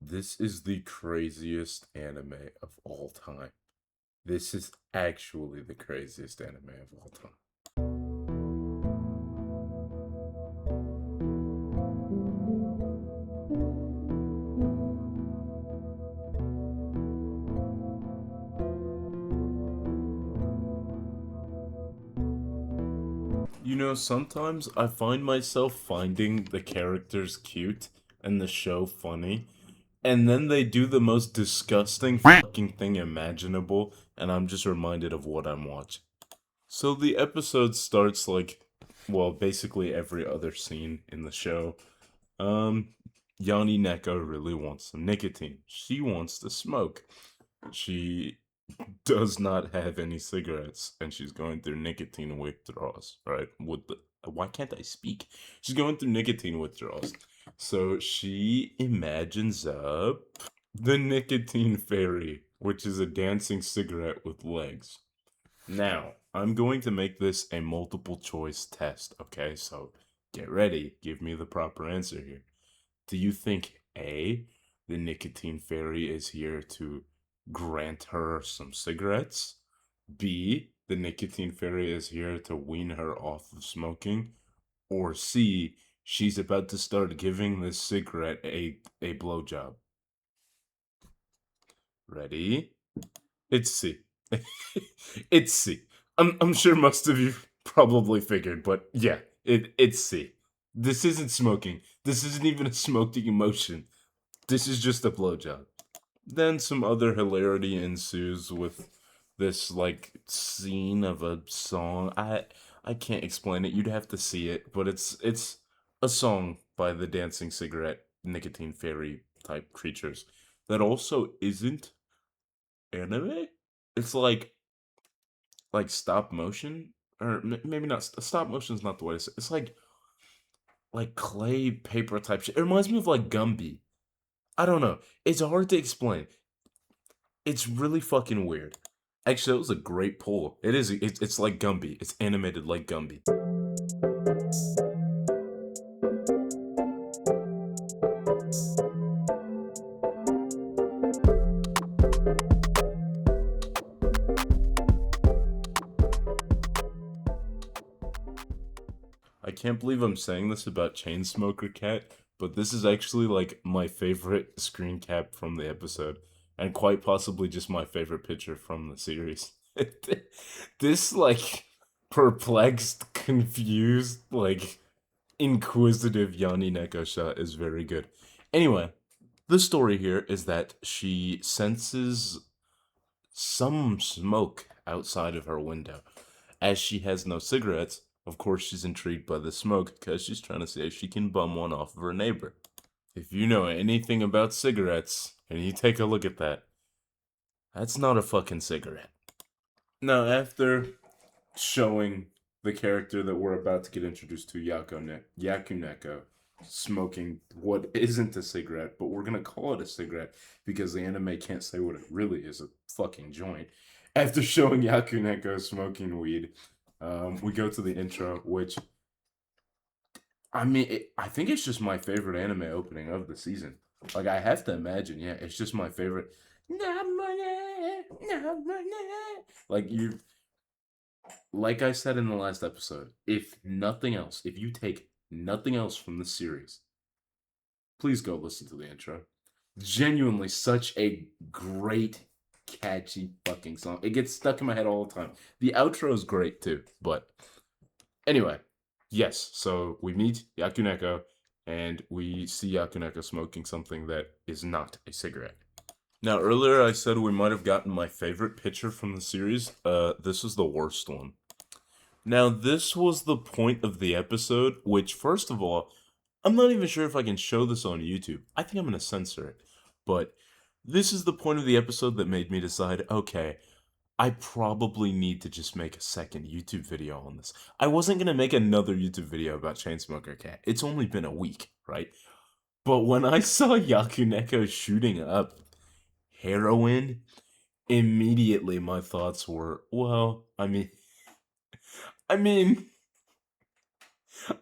This is the craziest anime of all time. This is actually the craziest anime of all time. Sometimes I find myself finding the characters cute and the show funny, and then they do the most disgusting fucking thing imaginable, and I'm just reminded of what I'm watching. So the episode starts like, well, basically every other scene in the show. Um, Yani Neko really wants some nicotine. She wants to smoke. She does not have any cigarettes, and she's going through nicotine withdrawals, right? Why can't I speak? She's going through nicotine withdrawals. So she imagines up the nicotine fairy, which is a dancing cigarette with legs. Now, I'm going to make this a multiple choice test, okay? So get ready. Give me the proper answer here. Do you think A, the nicotine fairy is here to grant her some cigarettes? B, the nicotine fairy is here to wean her off of smoking? Or C, she's about to start giving this cigarette a blowjob? Ready? It's C. It's C. I'm sure most of you probably figured, but yeah, it's C. This isn't smoking. This isn't even a smoking emotion. This is just a blowjob. Then some other hilarity ensues with this like scene of a song. I can't explain it. You'd have to see it, but it's a song by the dancing cigarette nicotine fairy type creatures that also isn't anime. It's like stop motion, or maybe not. Stop motion is not the way to say. It's like clay paper type shit. It reminds me of like Gumby. I don't know. It's hard to explain. It's really fucking weird. Actually, that was a great pull. It is. It's like Gumby. It's animated like Gumby. I can't believe I'm saying this about Chainsmoker Cat, but this is actually like my favorite screen cap from the episode, and quite possibly just my favorite picture from the series. This like perplexed, confused, like inquisitive Yani Neko shot is very good. Anyway, the story here is that she senses some smoke outside of her window. As she has no cigarettes, of course she's intrigued by the smoke because she's trying to see if she can bum one off of her neighbor. If you know anything about cigarettes and you take a look at that, that's not a fucking cigarette. Now, after showing the character that we're about to get introduced to, Yakuneko, smoking what isn't a cigarette, but we're gonna call it a cigarette because the anime can't say what it really is, a fucking joint. After showing Yakuneko smoking weed, we go to the intro, which I think it's just my favorite anime opening of the season. Like I have to imagine, yeah, it's just my favorite. Nanmonee, nanmonee. Like I said in the last episode, if nothing else, if you take nothing else from the series, please go listen to the intro. Genuinely, such a great, catchy fucking song. It gets stuck in my head all the time. The outro is great too, but anyway, yes. So we meet Yakuneko, and we see Yakuneko smoking something that is not a cigarette. Now, earlier I said we might have gotten my favorite picture from the series. This is the worst one. Now, this was the point of the episode, which, first of all, I'm not even sure if I can show this on YouTube. I think I'm going to censor it. But this is the point of the episode that made me decide okay, I probably need to just make a second YouTube video on this. I wasn't going to make another YouTube video about Chainsmoker Cat. It's only been a week, right? But when I saw Yakuneko shooting up heroin, immediately my thoughts were, well, I mean,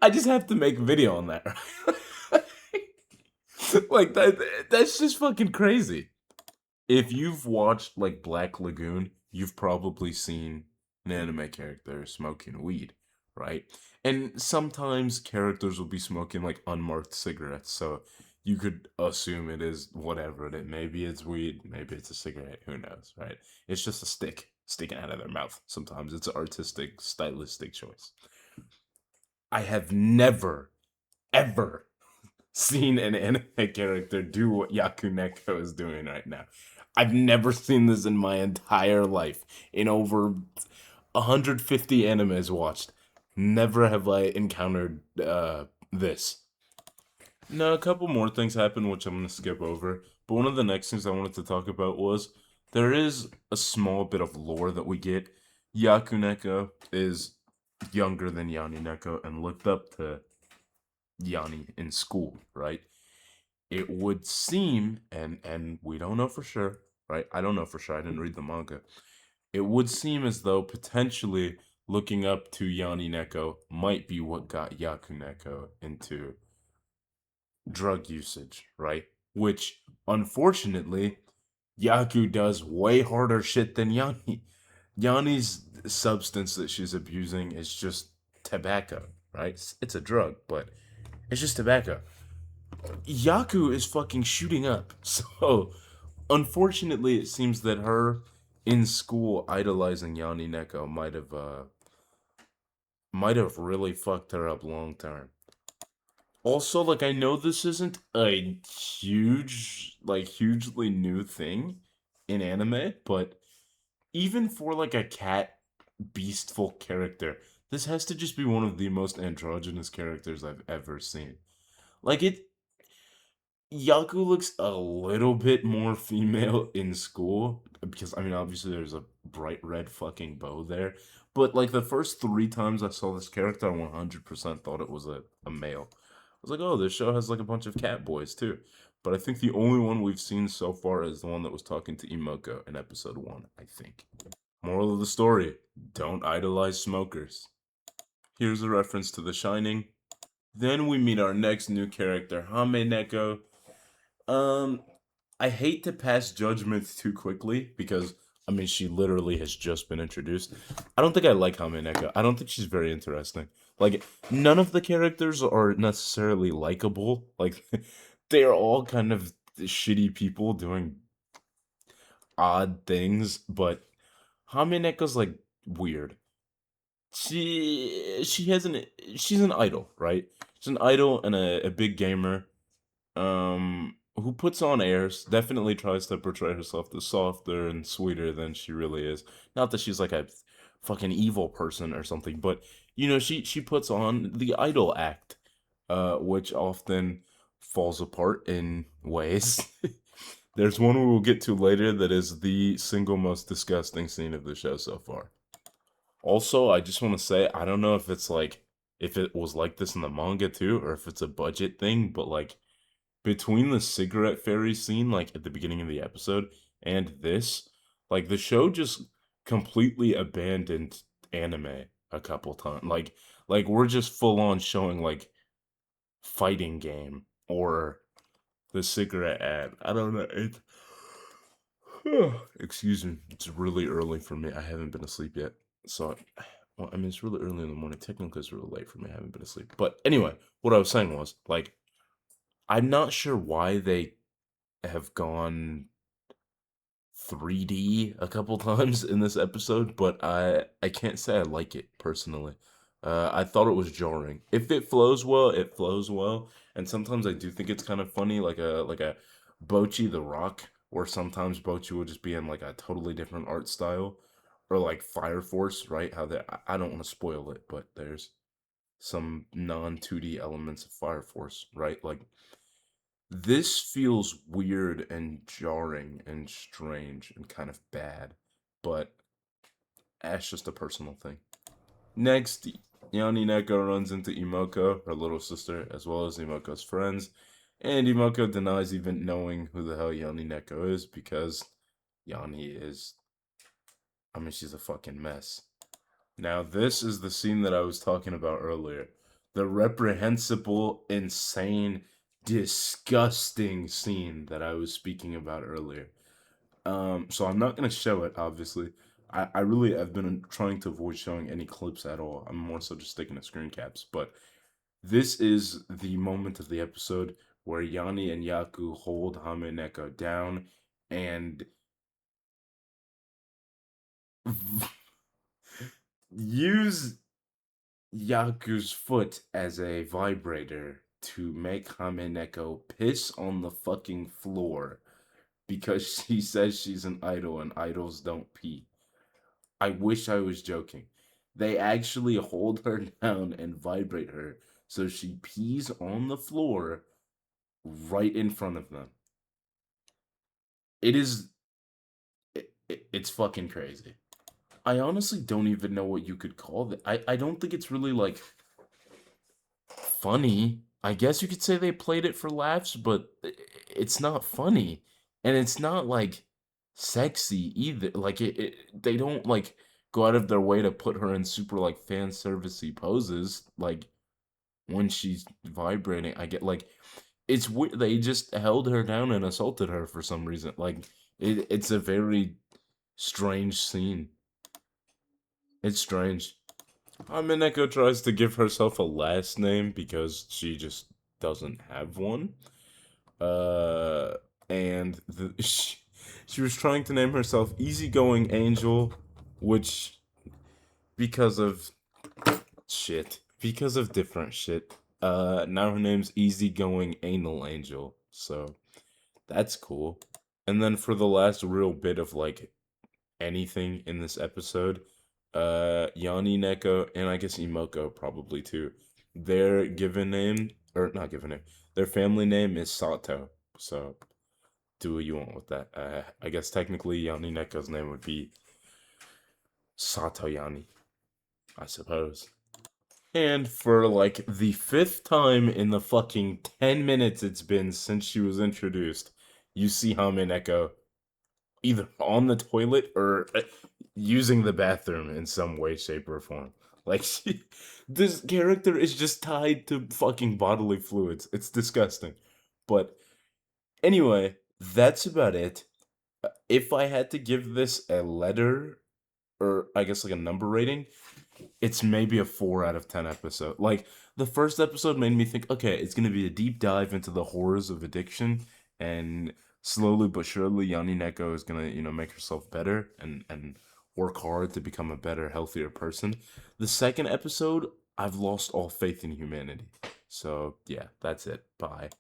I just have to make a video on that. Like that's just fucking crazy. If you've watched like Black Lagoon, you've probably seen an anime character smoking weed, right? And sometimes characters will be smoking like unmarked cigarettes, so you could assume it is whatever it is. Maybe it's weed, maybe it's a cigarette, who knows, right? It's just a stick sticking out of their mouth. Sometimes it's an artistic, stylistic choice. I have never, ever seen an anime character do what Yakuneko is doing right now. I've never seen this in my entire life. In over 150 animes watched, never have I encountered this. Now, a couple more things happen, which I'm going to skip over. But one of the next things I wanted to talk about was there is a small bit of lore that we get. Yakuneko is younger than Yani Neko and looked up to Yani in school, right? It would seem, and we don't know for sure, right? I don't know for sure. I didn't read the manga. It would seem as though potentially looking up to Yani Neko might be what got Yakuneko into drug usage, right? Which unfortunately, Yaku does way harder shit than Yani. Yani's substance that she's abusing is just tobacco, right? It's a drug, but it's just tobacco. Yaku is fucking shooting up. So, unfortunately, it seems that her in school idolizing Yani Neko might have really fucked her up long term. Also, like I know this isn't a hugely new thing in anime, but even for like a cat beastful character, this has to just be one of the most androgynous characters I've ever seen. Like Yaku looks a little bit more female in school because I mean obviously there's a bright red fucking bow there, but like the first three times I saw this character, I 100% thought it was a male. I was like, oh, this show has like a bunch of cat boys too. But I think the only one we've seen so far is the one that was talking to Emoko in episode 1, I think. Moral of the story, don't idolize smokers. Here's a reference to The Shining. Then we meet our next new character, Hame Neko. Um, I hate to pass judgment too quickly because I mean she literally has just been introduced. I don't think I like Hameneka. I don't think she's very interesting. Like none of the characters are necessarily likable. Like they are all kind of shitty people doing odd things, but Hameneka's like weird. She has an she's an idol, right? She's an idol and a big gamer who puts on airs, definitely tries to portray herself as softer and sweeter than she really is. Not that she's like a fucking evil person or something, but you know, she puts on the idol act, which often falls apart in ways. There's one we will get to later that is the single most disgusting scene of the show so far. Also, I just want to say I don't know if it's like if it was like this in the manga too, or if it's a budget thing, but like between the cigarette fairy scene, like at the beginning of the episode, and this, like the show just completely abandoned anime a couple times. Like we're just full on showing like fighting game or the cigarette ad. I don't know. It. Excuse me. It's really early for me. I haven't been asleep yet. So, well, I mean, it's really early in the morning. Technically, it's really late for me. I haven't been asleep. But anyway, what I was saying was, like, I'm not sure why they have gone 3D a couple times in this episode, but I can't say I like it personally. I thought it was jarring. If it flows well, it flows well, and sometimes I do think it's kind of funny, like a Bochi the Rock, or sometimes Bochi will just be in like a totally different art style, or like Fire Force, right? How that I don't want to spoil it, but there's some non 2D elements of Fire Force, right? Like this feels weird and jarring and strange and kind of bad, but that's just a personal thing. Next, Yani Neko runs into Imoko, her little sister, as well as Imoko's friends, and Imoko denies even knowing who the hell Yani Neko is because Yani is, I mean, she's a fucking mess. Now, this is the scene that I was talking about earlier. The reprehensible, insane, disgusting scene that I was speaking about earlier. So I'm not gonna show it, obviously. I really have been trying to avoid showing any clips at all. I'm more so just sticking to screen caps. But this is the moment of the episode where Yani and Yaku hold Neko down and use Yaku's foot as a vibrator to make Neko piss on the fucking floor because she says she's an idol and idols don't pee. I wish I was joking. They actually hold her down and vibrate her so she pees on the floor right in front of them. It is it's fucking crazy. I honestly don't even know what you could call it. I don't think it's really like funny. I guess you could say they played it for laughs, but it's not funny. And it's not like sexy either. Like they don't like go out of their way to put her in super like fan servicey poses like when she's vibrating. I get like it's weird. They just held her down and assaulted her for some reason. Like it's a very strange scene. It's strange. Neko tries to give herself a last name because she just doesn't have one. Uh, and she was trying to name herself Easygoing Angel, which, because of because of different shit, now her name's Easygoing Anal Angel. So that's cool. And then for the last real bit of like anything in this episode, Yani Neko and I guess Imoko probably too. Their given name or not given name, their family name is Sato. So do what you want with that. I guess technically Yani Neko's name would be Sato Yani, I suppose. And for like the fifth time in the fucking 10 minutes it's been since she was introduced, you see Hame Neko either on the toilet or using the bathroom in some way, shape, or form. Like, this character is just tied to fucking bodily fluids. It's disgusting. But anyway, that's about it. If I had to give this a letter, or I guess like a number rating, it's maybe a 4 out of 10 episode. Like the first episode made me think, okay, it's gonna be a deep dive into the horrors of addiction, and slowly but surely, Yani Neko is gonna make herself better and work hard to become a better, healthier person. The second episode, I've lost all faith in humanity. So yeah, that's it. Bye.